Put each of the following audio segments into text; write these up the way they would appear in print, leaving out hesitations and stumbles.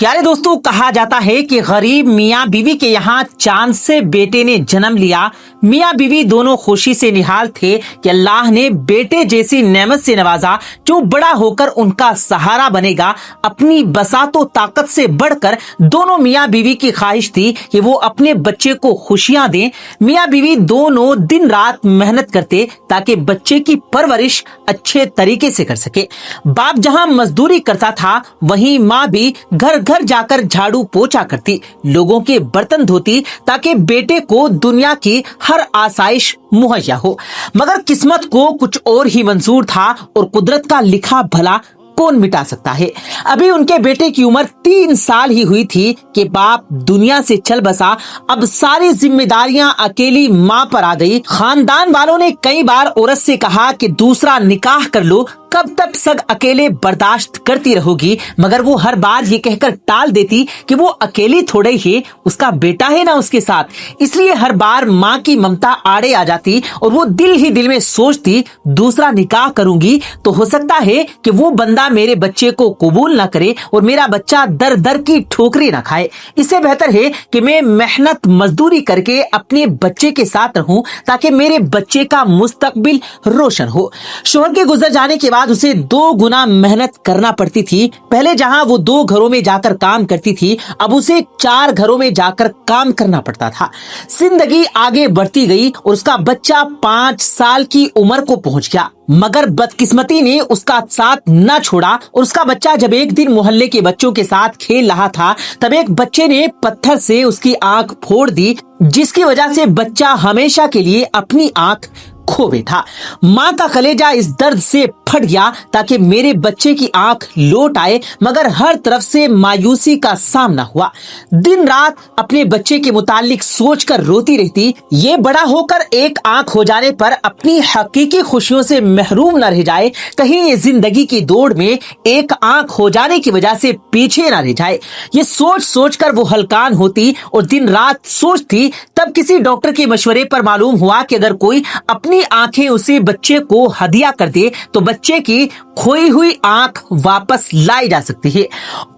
प्यारे दोस्तों, कहा जाता है कि गरीब मियाँ बीवी के यहाँ चांद से बेटे ने जन्म लिया। मियाँ बीवी दोनों खुशी से निहाल थे कि अल्लाह ने बेटे जैसी नेमत से नवाजा जो बड़ा होकर उनका सहारा बनेगा। अपनी बसातो ताकत से बढ़कर दोनों मियाँ बीवी की ख्वाहिश थी कि वो अपने बच्चे को खुशियां दें। मियाँ बीवी दोनों दिन रात मेहनत करते ताकि बच्चे की परवरिश अच्छे तरीके से कर सके। बाप जहाँ मजदूरी करता था, वहीं माँ भी घर घर जाकर झाड़ू पोछा करती, लोगों के बर्तन धोती ताकि बेटे को दुनिया की हर आसाइश मुहैया हो। मगर किस्मत को कुछ और ही मंजूर था और कुदरत का लिखा भला कौन मिटा सकता है। अभी उनके बेटे की उम्र 3 साल ही हुई थी कि बाप दुनिया से चल बसा। अब सारी जिम्मेदारियां अकेली माँ पर आ गई। खानदान वालों ने कई बार औरत से कहा कि दूसरा निकाह कर लो, कब तक सब अकेले बर्दाश्त करती रहोगी, मगर वो हर बार ये कहकर टाल देती कि वो अकेली थोड़े ही, उसका बेटा है ना उसके साथ। इसलिए हर बार माँ की ममता आड़े आ जाती और वो दिल ही दिल में सोचती दूसरा निकाह करूंगी तो हो सकता है कि वो बंदा मेरे बच्चे को कबूल ना करे और मेरा बच्चा दर दर की ठोकरी ना खाए। इससे बेहतर है कि मैं मेहनत मजदूरी करके अपने बच्चे के साथ रहूं ताकि मेरे बच्चे का मुस्तकबिल रोशन हो। शोहर के गुजर जाने के बाद उसे 2 गुना मेहनत करना पड़ती थी। पहले जहां वो 2 घरों में जाकर काम करती थी, अब उसे 4 घरों में जाकर काम करना पड़ता था। जिंदगी आगे बढ़ती गई और उसका बच्चा 5 साल की उम्र को पहुंच गया, मगर बदकिस्मती ने उसका साथ न छोड़ा और उसका बच्चा जब एक दिन मोहल्ले के बच्चों के साथ खेल रहा था, तब एक बच्चे ने पत्थर से उसकी आंख फोड़ दी, जिसकी वजह से बच्चा हमेशा के लिए अपनी आंख खो बैठा। माँ का कलेजा इस दर्द से फट गया ताकि मेरे बच्चे की आंख लौट आए, मगर हर तरफ से मायूसी का सामना हुआ। दिन रात अपने बच्चे के मुतालिक सोचकर रोती रहती, ये बड़ा होकर एक आंख हो जाने पर अपनी हकीकी खुशियों से महरूम न रह जाए, कहीं ये जिंदगी की दौड़ में एक आंख हो जाने की वजह से पीछे न रह जाए। ये सोच सोच कर वो हलकान होती और दिन रात सोचती। तब किसी डॉक्टर के मशवरे पर मालूम हुआ कि अगर कोई अपनी आंखें उसे बच्चे को हदिया कर दे तो बच्चे की खोई हुई आंख वापस लाई जा सकती है।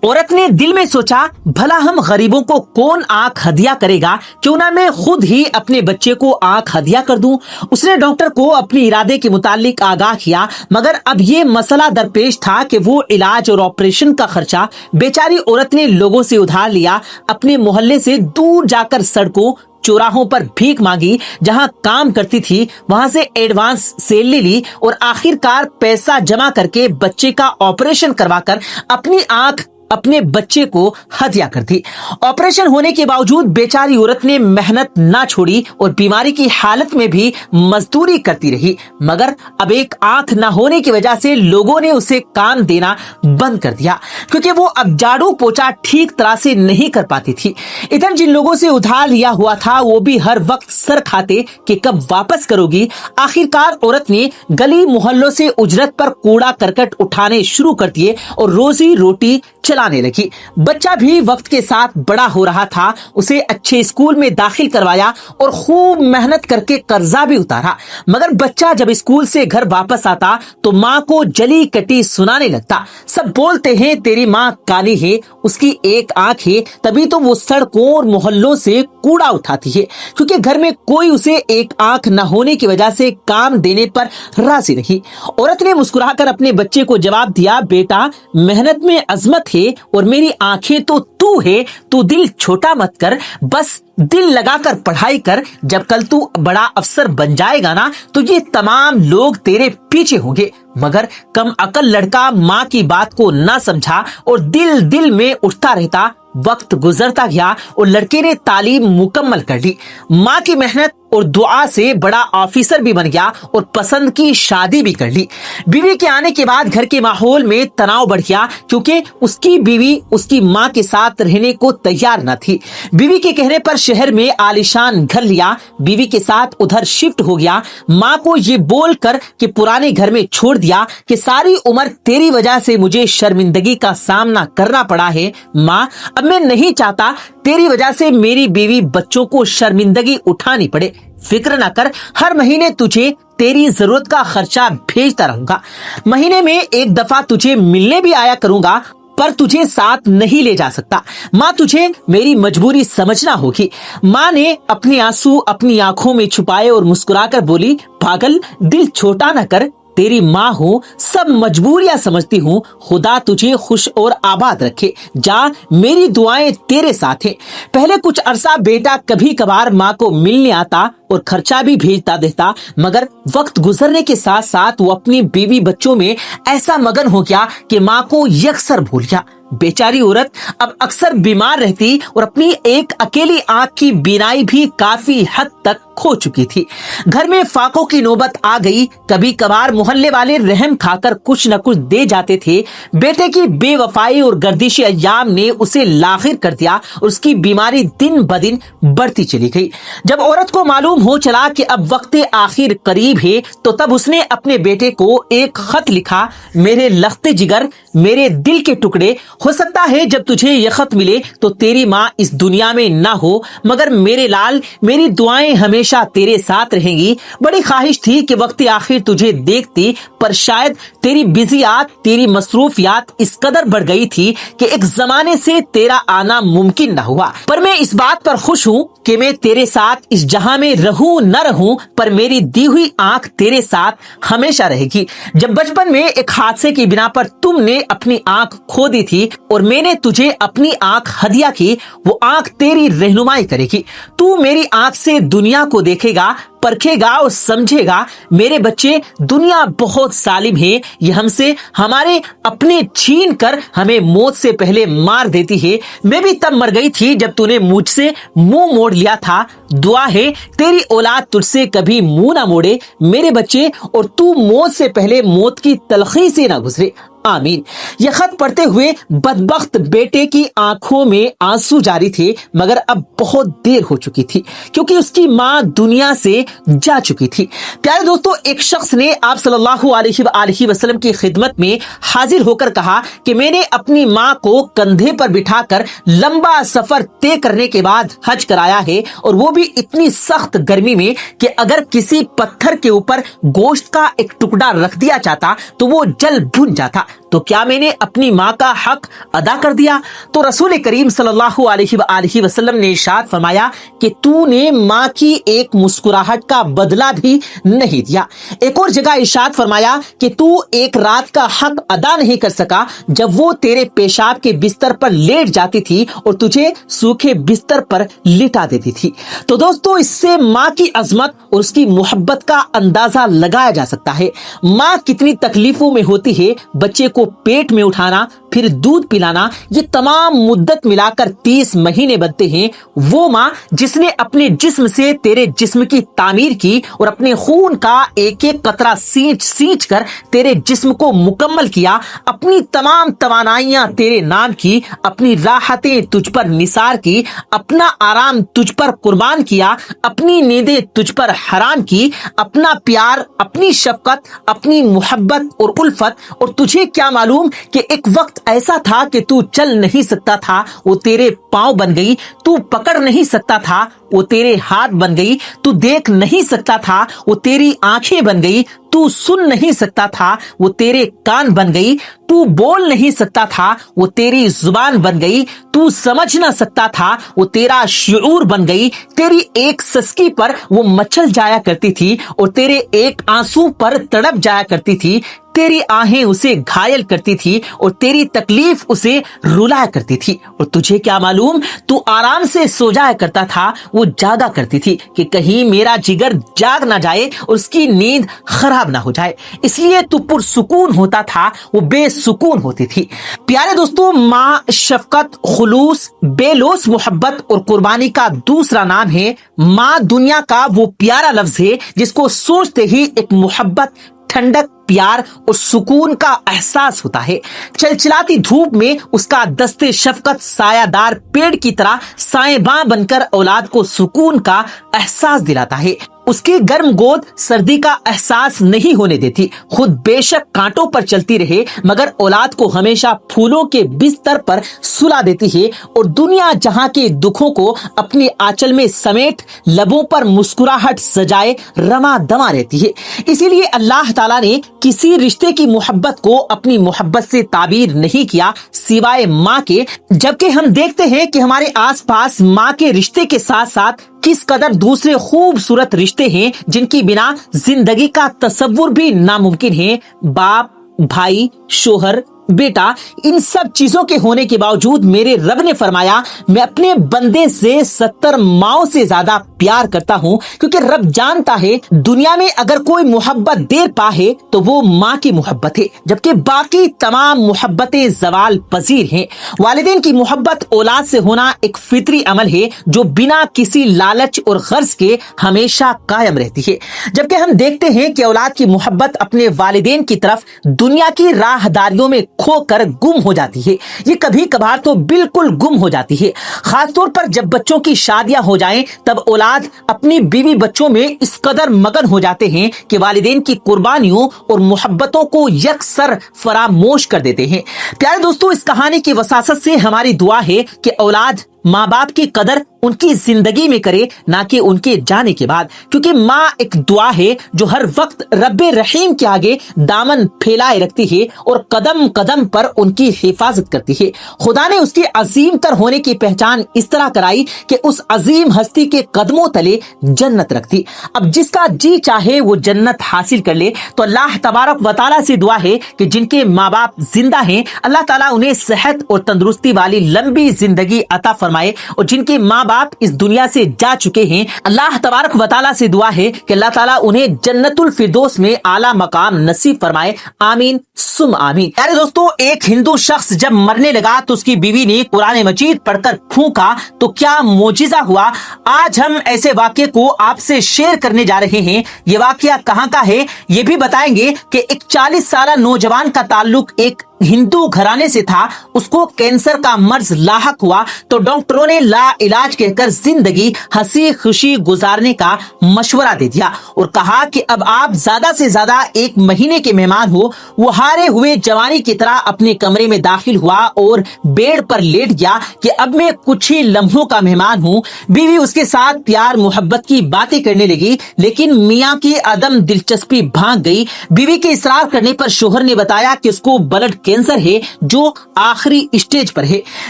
औरत ने दिल में सोचा, भला हम गरीबों को कौन आंख हदिया करेगा, क्यों ना मैं खुद ही अपने बच्चे को आंख हदिया कर दूं। उसने डॉक्टर को अपने इरादे के मुतालिक आगाह किया, मगर अब ये मसला दरपेश था कि वो इलाज और ऑपरेशन का खर्चा बेचारी औरत ने लोगों से उधार लिया। अपने मोहल्ले से दूर जाकर सड़कों चौराहों पर भीख मांगी, जहां काम करती थी वहां से एडवांस सैलरी ली और आखिरकार पैसा जमा करके बच्चे का ऑपरेशन करवाकर अपनी आंख अपने बच्चे को हदिया कर दी। ऑपरेशन होने के बावजूद बेचारी औरत ने मेहनत ना छोड़ी और बीमारी की हालत में भी मजदूरी करती रही, मगर अब एक आंख ना होने की वजह से लोगों ने उसे काम देना बंद कर दिया, क्योंकि वो अब झाड़ू पोछा ठीक तरह से नहीं कर पाती थी। इधर जिन लोगों से उधार लिया हुआ था वो भी हर वक्त सर खाते कि कब वापस करोगी। आखिरकार औरत ने गली मोहल्लों से उजरत पर कूड़ा करकट उठाने शुरू कर दिए और रोजी रोटी चलाने लगी। बच्चा भी वक्त के साथ बड़ा हो रहा था। उसे अच्छे स्कूल में दाखिल करवाया और खूब मेहनत करके कर्जा भी उतारा, मगर बच्चा जब स्कूल से घर वापस आता तो माँ को जली कटी सुनाने लगता। सब बोलते हैं तेरी माँ काली है, उसकी एक आंख है, तभी तो वो सड़कों और मोहल्लों से कूड़ा उठाती है, क्योंकि घर में कोई उसे एक आंख न होने की वजह से काम देने पर राजी नहीं। औरत ने मुस्कुराकर अपने बच्चे को जवाब दिया, बेटा मेहनत में अजमत है और मेरी आंखें तो तू है, तू दिल छोटा मत कर, बस दिल लगाकर पढ़ाई कर। जब कल तू बड़ा अफसर बन जाएगा ना तो ये तमाम लोग तेरे पीछे होंगे। मगर कम अकल लड़का माँ की बात को ना समझा और दिल दिल में उठता रहता। वक्त गुजरता गया और लड़के ने तालीम मुकम्मल कर ली। माँ की मेहनत और दुआ से बड़ा ऑफिसर भी बन गया और पसंद की शादी भी कर ली। बीवी के आने के बाद घर के माहौल में तनाव बढ़ गया, क्योंकि उसकी बीवी उसकी माँ के साथ रहने को तैयार न थी। बीवी के कहने पर शहर में आलीशान घर लिया, बीवी के साथ उधर शिफ्ट हो गया। माँ को ये बोलकर कि पुराने घर में छोड़ दिया कि सारी उम्र तेरी वजह से मुझे शर्मिंदगी का सामना करना पड़ा है। माँ, अब मैं नहीं चाहता तेरी वजह से मेरी बीवी बच्चों को शर्मिंदगी उठानी पड़े। फिक्र न कर, हर महीने तुझे तेरी जरूरत का खर्चा भेजता रहूंगा। महीने में एक दफा तुझे मिलने भी आया करूंगा पर तुझे साथ नहीं ले जा सकता। माँ, तुझे मेरी मजबूरी समझना होगी। माँ ने अपने आंसू अपनी आंखों में छुपाए और मुस्कुराकर बोली, पागल, दिल छोटा न कर, तेरी माँ हूँ, सब मजबूरियां समझती हूँ। खुदा तुझे खुश और आबाद रखे। जा, मेरी दुआएं तेरे साथ हैं। पहले कुछ अरसा बेटा कभी कभार माँ को मिलने आता और खर्चा भी भेजता देता, मगर वक्त गुजरने के साथ साथ वो अपनी बीवी बच्चों में ऐसा मगन हो गया कि माँ को यकसर भूल गया। बेचारी औरत अब अक्सर बीमार रहती और अपनी एक अकेली आंख की बीनाई भी काफी हद तक खो चुकी थी। घर में फाकों की नौबत आ गई। कभी कभार मोहल्ले वाले रहम खाकर कुछ न कुछ दे जाते थे। बेटे की बेवफाई और गर्दिश अय्याम ने उसे लाखिर कर दिया और उसकी बीमारी दिन ब दिन बढ़ती चली गई। जब औरत को मालूम हो चला कि अब वक्त आखिर करीब है, तो तब उसने अपने बेटे को एक खत लिखा, मेरे लख्ते जिगर, मेरे दिल के टुकड़े, हो सकता है जब तुझे यह खत मिले तो तेरी माँ इस दुनिया में ना हो, मगर मेरे लाल, मेरी दुआएं हमेशा तेरे साथ रहेंगी। बड़ी ख्वाहिश थी कि वक्त आखिर तुझे देखती, पर शायद तेरी बिजियात, तेरी मसरूफियात इस कदर बढ़ गई थी कि एक जमाने से तेरा आना मुमकिन न हुआ। पर मैं इस बात पर खुश हूँ कि मैं तेरे साथ इस जहां में रहूं न रहूं, पर मेरी दी हुई आंख तेरे साथ हमेशा रहेगी। जब बचपन में एक हादसे की बिना पर तुमने अपनी आंख खो दी थी और मैंने तुझे अपनी आंख हदिया की, वो आंख तेरी रहनुमाई करेगी। तू मेरी आंख से दुनिया को देखेगा, परखेगा और समझेगा। मेरे बच्चे, दुनिया बहुत जालिम है। ये हमसे हमारे अपने छीन कर हमें मौत से पहले मार देती है। मैं भी तब मर गई थी जब तूने मुझसे मुंह मोड़ लिया था। दुआ है तेरी औलाद तुझसे कभी मुंह ना मोड़े मेरे बच्चे, और तू मौत से पहले मौत की तलखी से ना गुजरे। आमीन। यह खत पढ़ते हुए बदबख्त बेटे की आंखों में आंसू जारी थे, मगर अब बहुत देर हो चुकी थी क्योंकि उसकी मां दुनिया से जा चुकी थी। प्यारे दोस्तों, एक शख्स ने आप सल्लल्लाहु अलैहि वसल्लम की खिदमत में हाजिर होकर कहा कि मैंने अपनी मां को कंधे पर बिठाकर लंबा सफर तय करने के बाद हज कराया है, और वो भी इतनी सख्त गर्मी में कि अगर किसी पत्थर के ऊपर गोश्त का एक टुकड़ा रख दिया जाता तो वो जल भुन जाता। तो क्या मैंने अपनी माँ का हक अदा कर दिया? तो रसूल करीम सल्लल्लाहु अलैहि वसल्लम ने इरशाद फरमाया कि तूने माँ की एक मुस्कुराहट का बदला भी नहीं दिया। एक और जगह इरशाद फरमाया कि तू एक रात का हक अदा नहीं कर सका जब वो तेरे पेशाब के बिस्तर पर लेट जाती थी और तुझे सूखे बिस्तर पर लिटा देती थी। तो दोस्तों, इससे माँ की अजमत और उसकी मोहब्बत का अंदाजा लगाया जा सकता है। माँ कितनी तकलीफों में होती है। बच्चे को पेट में उठाना, फिर दूध पिलाना, ये तमाम मुद्दत मिलाकर 30 महीने बनते हैं। वो माँ जिसने अपने जिस्म से तेरे जिस्म की तामीर की और अपने खून का एक एक कतरा सींच सींच कर तेरे जिस्म को मुकम्मल किया, अपनी तमाम तवानाइयां तेरे नाम की, अपनी राहतें तुझ पर निसार की, अपना आराम तुझ पर कुर्बान किया, अपनी नींदें तुझ पर हराम की, अपना प्यार, अपनी शफकत, अपनी मोहब्बत और उल्फत। और तुझे क्या मालूम कि एक वक्त ऐसा था कि तू चल नहीं सकता था, वो तेरे पांव बन गई। तू पकड़ नहीं सकता था, वो तेरे हाथ बन गई। तू देख नहीं सकता था, वो तेरी आंखें बन गई। तू सुन नहीं सकता था, वो तेरे कान बन गई। तू बोल नहीं सकता था, वो तेरी जुबान बन गई। तू समझ ना सकता था, वो तेरा शऊर बन गई। तेरी एक सस्की पर वो मचल जाया करती थी और तेरे एक आंसू पर तड़प जाया करती थी। तेरी आहें उसे घायल करती थी और तेरी तकलीफ उसे रुलाया करती थी। और तुझे क्या मालूम, तू आराम से सो जाया करता था, वो जागा करती थी कि कहीं मेरा जिगर जाग ना जाए और उसकी नींद खराब ना हो जाए। इसलिए तू पुरसुकून होता था, वो बेसुकून होती थी। प्यारे दोस्तों, माँ शफकत, खुलूस, बेलोस मोहब्बत और कुर्बानी का दूसरा नाम है। माँ दुनिया का वो प्यारा लफ्ज है जिसको सोचते ही एक मोहब्बत, ठंडक, प्यार और सुकून का एहसास होता है। चलचलाती धूप में उसका दस्ते शफकत सायादार पेड़ की तरह साएबां बनकर औलाद को सुकून का एहसास दिलाता है। اس کی گرم گود سردی کا احساس نہیں ہونے دیتی. خود بے شک کانٹوں پر چلتی رہے مگر اولاد کو ہمیشہ پھولوں کے بستر پر سلا دیتی ہے اور دنیا جہاں کے دکھوں کو اپنی آنچل میں سمیٹ لبوں پر مسکراہٹ سجائے رواں دواں رہتی ہے. اسی لیے اللہ تعالیٰ نے کسی رشتے کی محبت کو اپنی محبت سے تعبیر نہیں کیا سوائے ماں کے، جبکہ ہم دیکھتے ہیں کہ ہمارے آس پاس ماں کے رشتے کے ساتھ ساتھ کس قدر دوسرے خوبصورت رشتے ہیں جن کی بنا زندگی کا تصور بھی ناممکن ہے. باپ، بھائی، شوہر، بیٹا، ان سب چیزوں کے ہونے کے باوجود میرے رب نے فرمایا میں اپنے بندے سے 70 ماؤں سے زیادہ پیار کرتا ہوں، کیونکہ رب جانتا ہے دنیا میں اگر کوئی محبت دیر پا ہے تو وہ ماں کی محبت ہے، جبکہ باقی تمام محبتیں زوال پذیر ہیں. والدین کی محبت اولاد سے ہونا ایک فطری عمل ہے جو بنا کسی لالچ اور غرض کے ہمیشہ قائم رہتی ہے، جبکہ ہم دیکھتے ہیں کہ اولاد کی محبت اپنے والدین کی طرف دنیا کی راہداریوں میں کھو کر گم ہو جاتی ہے. یہ کبھی کبھار تو بالکل گم ہو جاتی ہے، خاص طور پر جب بچوں کی شادیاں ہو جائیں تب اولاد اپنی بیوی بچوں میں اس قدر مگن ہو جاتے ہیں کہ والدین کی قربانیوں اور محبتوں کو یکسر فراموش کر دیتے ہیں. پیارے دوستو، اس کہانی کی وساست سے ہماری دعا ہے کہ اولاد ماں باپ کی قدر ان کی زندگی میں کرے، نہ کہ ان کے جانے کے بعد، کیونکہ ماں ایک دعا ہے جو ہر وقت رب رحیم کے آگے دامن پھیلائے رکھتی ہے اور قدم قدم پر ان کی حفاظت کرتی ہے. خدا نے اس کے عظیم تر ہونے کی پہچان اس طرح کرائی کہ اس عظیم ہستی کے قدموں تلے جنت رکھ دی. اب جس کا جی چاہے وہ جنت حاصل کر لے. تو اللہ تبارک و تعالیٰ سے دعا ہے کہ جن کے ماں باپ زندہ ہیں اللہ تعالیٰ انہیں صحت اور تندرستی والی لمبی زندگی عطا فرمائے، اور جن کے ماں باپ اس دنیا سے جا چکے ہیں اللہ تبارک و تعالیٰ سے دعا ہے کہ اللہ تعالیٰ انہیں جنت الفردوس میں اعلیٰ مقام نصیب فرمائے. آمین ثم آمین. پیارے دوستو، ایک ہندو شخص جب مرنے لگا تو اس کی بیوی نے قرآن مجید پڑھ کر پھونکا تو کیا معجزہ ہوا. آج ہم ایسے واقعے کو آپ سے شیئر کرنے جا رہے ہیں. یہ واقعہ کہاں کا ہے یہ بھی بتائیں گے کہ ایک 40 سالہ نوجوان کا تعلق ایک ہندو گھرانے سے تھا. اس کو کینسر کا مرض لاحق ہوا تو ڈاکٹروں نے لا علاج کہہ کر زندگی ہنسی خوشی گزارنے کا مشورہ دے دیا اور کہا کہ اب آپ زیادہ سے زیادہ 1 مہینے کے مہمان ہو. وہ ہارے ہوئے جوانی کی طرح اپنے کمرے میں داخل ہوا اور بیڈ پر لیٹ گیا کہ اب میں کچھ ہی لمحوں کا مہمان ہوں. بیوی اس کے ساتھ پیار محبت کی باتیں کرنے لگی، لیکن میاں کی عدم دلچسپی بھاگ گئی. بیوی کے اصرار کرنے پر شوہر نے بتایا کہ اس کو بلڈ کینسر ہے جو آخری اسٹیج پر ہے.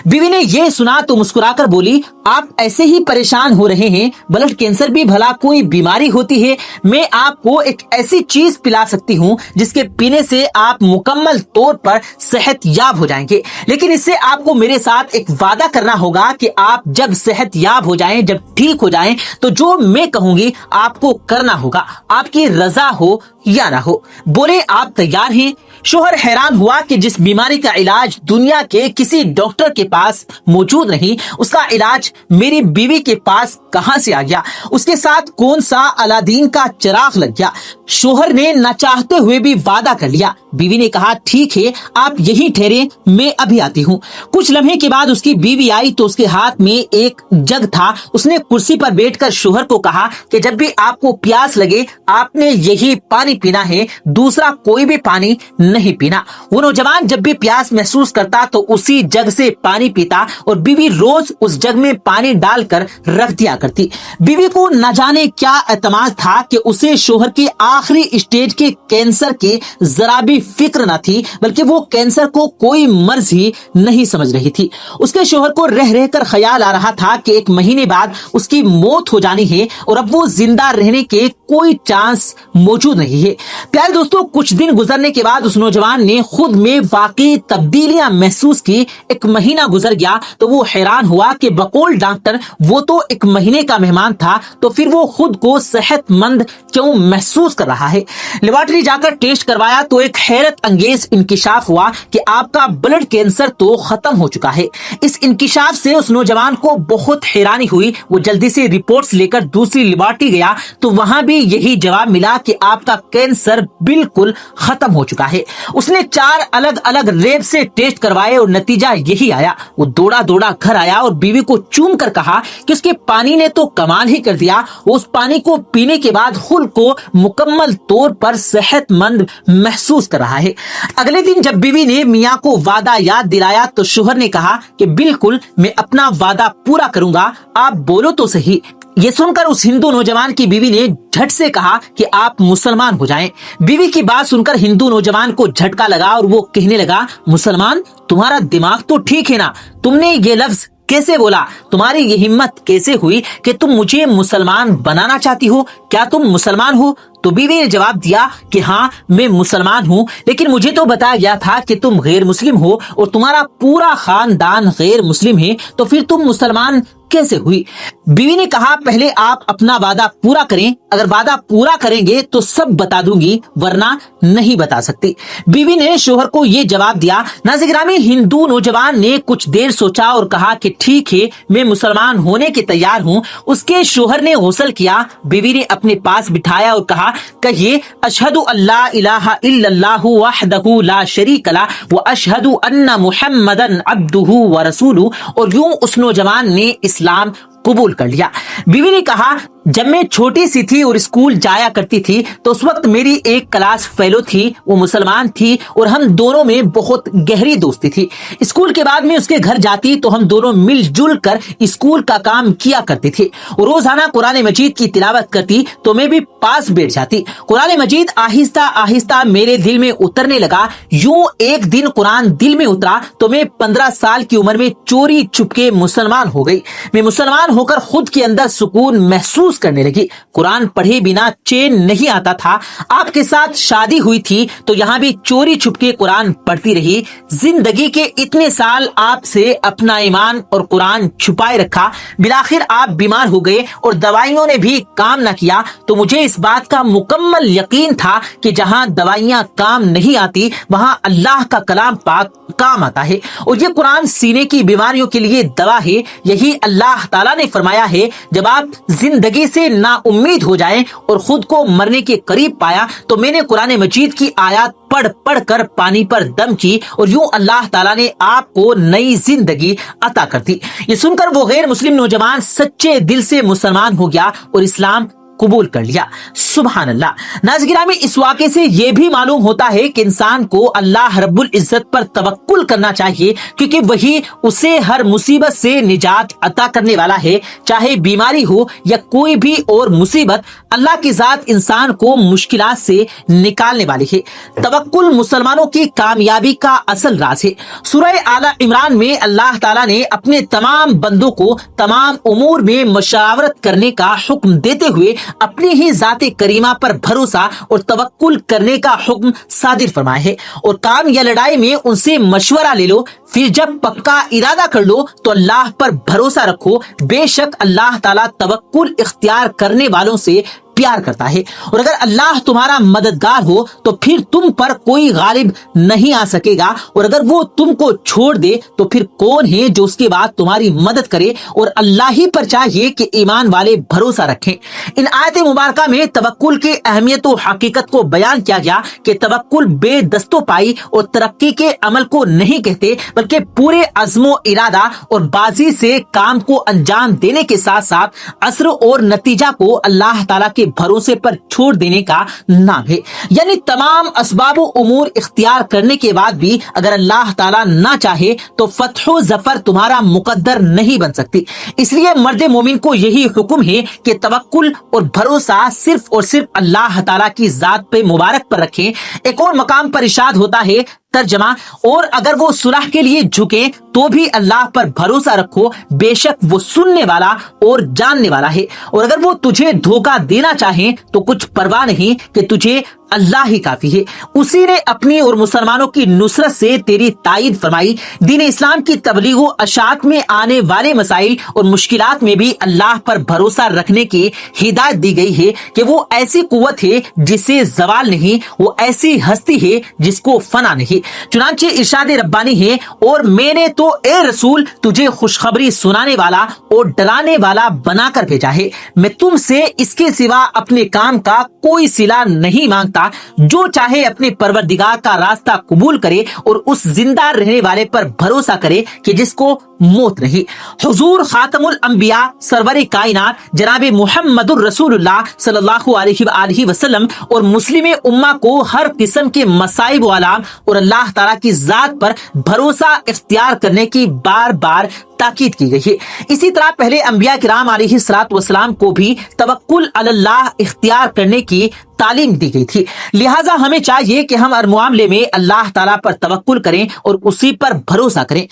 بیوی نے یہ سنا تو مسکرا کر بولی، آپ ایسے ہی پریشان ہو رہے ہیں، بلڈ کینسر بھی بھلا کوئی بیماری ہوتی ہے؟ میں آپ کو ایک ایسی چیز پلا سکتی ہوں جس کے پینے سے آپ مکمل طور پر صحت یاب ہو جائیں گے، لیکن اس سے آپ کو میرے ساتھ ایک وعدہ کرنا ہوگا کہ آپ جب صحت یاب ہو جائیں، جب ٹھیک ہو جائیں تو جو میں کہوں گی آپ کو کرنا ہوگا، آپ کی رضا ہو یا نہ ہو. بولے آپ تیار ہیں؟ شوہر حیران ہوا کہ جس بیماری کا علاج دنیا کے کسی ڈاکٹر کے پاس موجود نہیں، اس کا علاج میری بیوی کے پاس کہاں سے آ گیا؟ اس کے ساتھ کون سا الادین کا چراغ لگ گیا؟ شوہر نے نہ چاہتے ہوئے بھی وعدہ کر لیا. بیوی نے کہا ٹھیک ہے آپ یہیں ٹھہرے، میں ابھی آتی ہوں. کچھ لمحے کے بعد اس کی بیوی آئی تو اس کے ہاتھ میں ایک جگ تھا. اس نے کرسی پر بیٹھ کر شوہر کو کہا کہ جب بھی آپ کو پیاس لگے آپ نے یہی پانی پینا ہے، دوسرا کوئی بھی پانی نہیں پینا. وہ نوجوان جب بھی پیاس محسوس کرتا تو اسی جگ سے پانی پیتا اور بیوی روز اس جگ میں پانی ڈال کر رکھ دیا کرتی. بیوی کو نہ جانے کیا اعتماد تھا کہ اسے شوہر کے آخری اسٹیج کے کینسر کی ذرا بھی فکر نہ تھی، بلکہ وہ کینسر کو کوئی مرض ہی نہیں سمجھ رہی تھی. اس کے شوہر کو رہ رہ کر خیال آ رہا تھا کہ 1 مہینے بعد اس کی موت ہو جانی ہے اور اب وہ زندہ رہنے کے کوئی چانس موجود نہیں ہے. پیارے دوستو، کچھ دن گزرنے کے بعد اس نوجوان نے خود میں واقعی تبدیلیاں محسوس کی. 1 مہینہ گزر گیا تو وہ حیران ہوا کہ بقول ڈاکٹر وہ تو 1 مہینے کا مہمان تھا، تو پھر وہ خود کو صحت مند کیوں محسوس کر कर रहा है। लेबोरेटरी जाकर टेस्ट करवाया तो एक हैरत अंगेज इंकिशाफ हुआ कि आपका ब्लड कैंसर तो खत्म हो चुका है। इस इंकिशाफ से उस नौजवान को बहुत हैरानी हुई। वो जल्दी से रिपोर्ट्स लेकर दूसरी लेबोरेटरी गया तो वहां भी यही जवाब मिला कि आपका कैंसर बिल्कुल खत्म हो चुका है। उसने 4 अलग अलग लैब से टेस्ट करवाए और नतीजा यही आया। वो दौड़ा दौड़ा घर आया और बीवी को चूम कर कहा कि उसके पानी ने तो कमाल ही कर दिया। वो उस पानी को पीने के बाद खुद को मुकम्मल तौर पर सेहतमंद महसूस कर रहा है। अगले दिन जब बीवी ने मियां को वादा याद दिलाया तो शोहर ने कहा कि बिल्कुल मैं अपना वादा पूरा करूंगा, आप बोलो तो सही। ये सुनकर उस हिंदू नौजवान की बीवी ने झट से कहा कि आप मुसलमान हो जाएं। बीवी की बात सुनकर हिंदू नौजवान को झटका लगा और वो कहने लगा, मुसलमान? तुम्हारा दिमाग तो ठीक है ना? तुमने ये लफ्ज कैसे बोला? तुम्हारी ये हिम्मत कैसे हुई कि तुम मुझे मुसलमान बनाना चाहती हो? क्या तुम मुसलमान हो? तो बीवी ने जवाब दिया कि हाँ मैं मुसलमान हूँ, लेकिन मुझे तो बताया गया था कि तुम गैर मुस्लिम हो और तुम्हारा पूरा खानदान गैर मुस्लिम है, तो फिर तुम मुसलमान कैसे हुई? बीवी ने कहा पहले आप अपना वादा पूरा करें, अगर वादा पूरा करेंगे तो सब बता दूंगी, वरना नहीं बता सकती। बीवी ने शोहर को ये जवाब दिया। नाज़रीन गिरामी, हिंदू नौजवान ने कुछ देर सोचा और कहा कि ठीक है मैं मुसलमान होने के तैयार हूँ। उसके शोहर ने गौसल किया। बीवी ने अपने पास बिठाया और कहा, कहिए अशहदु अल्ला इलाहा इल्लल्लाहु वहदहु ला शरीक ला व अशहदु अन्ना मुहम्मदन अब्दुहु व रसूलु। और यूं उस नौजवान ने इस्लाम कबूल कर लिया। बीवी ने कहा, जब मैं छोटी सी थी और स्कूल जाया करती थी तो उस वक्त मेरी एक क्लास फेलो थी, वो मुसलमान थी और हम दोनों में बहुत गहरी दोस्ती थी। स्कूल के बाद में उसके घर जाती तो हम दोनों मिलजुल कर स्कूल का काम किया करते थे। रोजाना कुरान मजीद की तिलावत करती तो मैं भी पास बैठ जाती। कुरान मजीद आहिस्ता आहिस्ता मेरे दिल में उतरने लगा। यूं एक दिन कुरान दिल में उतरा तो मैं 15 साल की उम्र में चोरी चुपके मुसलमान हो गई। मैं मुसलमान होकर खुद के अंदर सुकून महसूस करने लगी। कुरान पढ़े बिना चैन नहीं आता था। आपके साथ शादी हुई थी तो यहाँ भी चोरी छुपके कुरान पढ़ती रही। जिंदगी के इतने साल आपसे अपना ईमान और कुरान छुपाए रखा। बिलाखिर आप बीमार हो गए और दवाइयों ने भी काम न किया तो मुझे इस बात का मुकम्मल यकीन था कि जहाँ दवाइयाँ काम नहीं आती वहाँ अल्लाह का कलाम पाक काम आता है और ये कुरान सीने की बीमारियों के लिए दवा है। यही अल्लाह ताला ने फरमाया है, जब आप जिंदगी से ना उम्मीद हो जाएं और खुद को मरने के करीब पाया तो मैंने कुरान मजीद की आयत पढ़ पढ़ कर पानी पर दम की और यूं अल्लाह ताला ने आपको नई जिंदगी अता कर दी। ये सुनकर वो गैर मुस्लिम नौजवान सच्चे दिल से मुसलमान हो गया और इस्लाम कबूल कर लिया। सुभान अल्लाह। नाज़रीन गिरामी, इस वाक़े से ये भी मालूम होता है कि इंसान को अल्लाह रब्बुल इज्जत पर तवक्कुल करना चाहिए, क्योंकि वही उसे हर मुसीबत से निजात अता करने वाला है। चाहे बीमारी हो या कोई भी और मुसीबत, अल्लाह की जात इंसान को मुश्किलात से निकालने वाली है। तवक्कुल मुसलमानों की कामयाबी का असल राज है। सूरह आला इमरान में अल्लाह ताला ने अपने तमाम बंदों को तमाम उमूर में मशावरत करने का हुक्म देते हुए अपनी ही जाते करीमा पर भरोसा और तवक्कुल करने का हुक्म सादिर फरमाया है। और काम या लड़ाई में उनसे मशवरा ले लो, फिर जब पक्का इरादा कर लो तो अल्लाह पर भरोसा रखो। बेशक अल्लाह ताला तवक्कुल इख्तियार करने वालों से प्यार करता है। और अगर अल्लाह तुम्हारा मददगार हो तो फिर तुम पर कोई गालिब नहीं आ सकेगा, और अगर वो तुमको छोड़ दे तो फिर कौन है जो उसके बाद तुम्हारी मदद करे। और अल्लाह ही पर चाहिए कि ईमान वाले भरोसा रखें। इन आयत मुबारका में तवक्कुल के अहमियत और हकीकत को बयान किया गया कि तवक्कुल बेदस्तोपाई और तरक्की के अमल को नहीं कहते, बल्कि पूरे अज़्मो इरादा और बाजी से काम को अंजाम देने के साथ साथ असर और नतीजा को अल्लाह ताला के भरोसे पर छोड़ देने का नाम है। यानी तमाम असबाब उमूर इख्तियार करने के बाद भी अगर अल्लाह ताला ना चाहे तो फतह जफर तुम्हारा मुकद्दर नहीं बन सकती। इसलिए मर्द मोमिन को यही हुक्म है कि तवक्कुल और भरोसा सिर्फ और सिर्फ अल्लाह ताला की जात पे मुबारक पर रखें। एक और मकाम पर इरशाद होता है, तर्जमा, और अगर वो सुलह के लिए झुके तो भी अल्लाह पर भरोसा रखो, बेशक वो सुनने वाला और जानने वाला है। और अगर वो तुझे धोखा देना चाहे तो कुछ परवाह नहीं कि तुझे اللہ ہی کافی ہے، اسی نے اپنی اور مسلمانوں کی نصرت سے تیری تائید فرمائی۔ دین اسلام کی تبلیغ و اشاعت میں آنے والے مسائل اور مشکلات میں بھی اللہ پر بھروسہ رکھنے کی ہدایت دی گئی ہے کہ وہ ایسی قوت ہے جسے زوال نہیں، وہ ایسی ہستی ہے جس کو فنا نہیں۔ چنانچہ ارشاد ربانی ہے، اور میں نے تو اے رسول تجھے خوشخبری سنانے والا اور ڈرانے والا بنا کر بھیجا ہے، میں تم سے اس کے سوا اپنے کام کا کوئی صلہ نہیں مانگتا۔ جو چاہے اپنے پروردگار کا راستہ قبول کرے اور اس زندہ رہنے والے پر بھروسہ کرے کہ جس کو موت نہیں۔ حضور خاتم الانبیاء سرور کائنات جناب محمد الرسول اللہ صلی اللہ علیہ وآلہ وسلم اور مسلم امہ کو ہر قسم کے مصائب و آلام اور اللہ تعالیٰ کی ذات پر بھروسہ اختیار کرنے کی بار بار تاکید کی گئی ہے۔ اسی طرح پہلے انبیاء کرام علیہ الصلوۃ والسلام کو بھی توکل علی اللہ اختیار کرنے کی تعلیم دی گئی تھی۔ لہٰذا ہمیں چاہیے کہ ہم ہر معاملے میں اللہ تعالیٰ پر توکل کریں اور اسی پر بھروسہ کریں۔